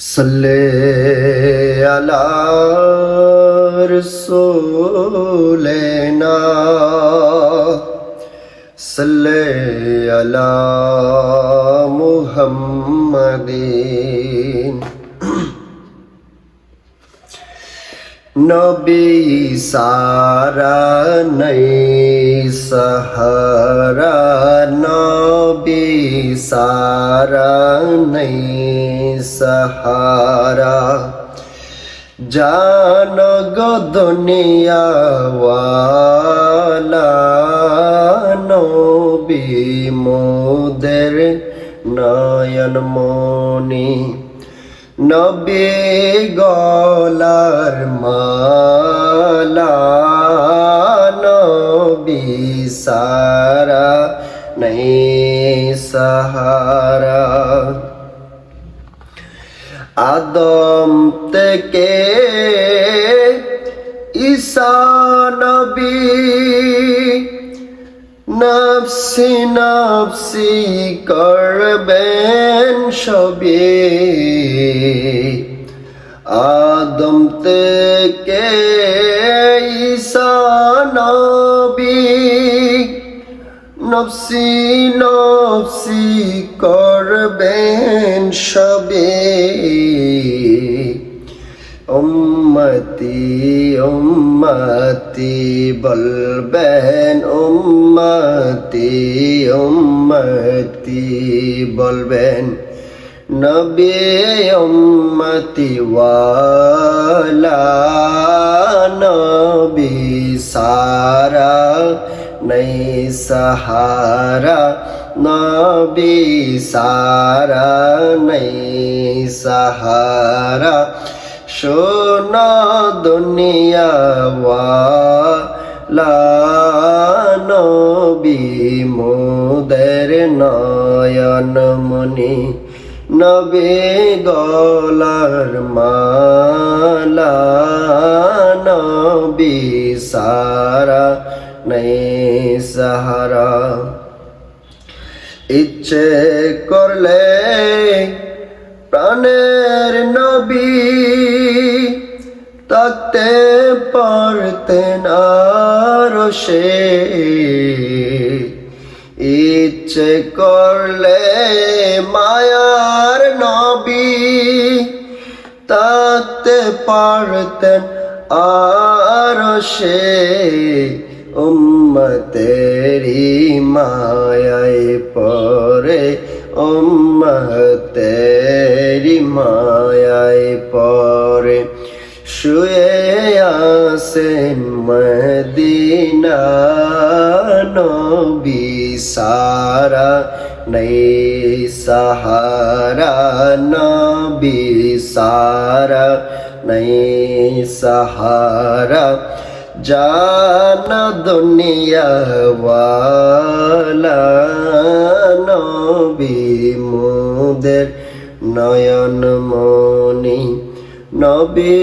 सल्ले अला रसूलिना सल्ले अला मुहम्मदिन। नबी सारा नहीं सहारा, नबी सारा नहीं सहारा। जान गो दुनिया वाला नबी मोদের নয়ন মনি। নবী গলার মালা, নবী সারা নেই সাহারা। আদম থেকে ঈসা নবী নফসি নফসি করবেন সবে। আদম থেকে ঈসা নবী নফসি নফসি করবেন সবে। উম্মতি উম্মতি বলবেন, উম্মতি উম্মতি বলবেন। নবী উম্মতি ওয়ালা নবী সারা নেই সাহারা, নবী সারা নেই সাহারা। শোনো দুনিয়া ওয়ালা নবী মোদের নয়ন মনি। নবী গলার মালা, নবী সারা নেই সাহারা। ইচ্ছে করলে প্রাণের নবী থাকতে পারতেন আরশে। ইচ্ছে করলে মায়ার নবী থাকতে পারতেন আরশে। উম্মতেরি মায়ায় পরে, উম্মতেরি মায়ায় পরে শুয়ে আছেন মদিনা। নবী সারা নেই সাহারা, নবী সারা নেই সাহারা। জান দুনিয়া ওয়ালা নবী মোদের নয়ন মনি। নবী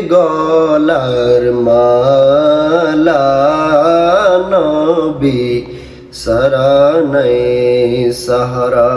গলার মালা, নবী সারা নেই সাহারা।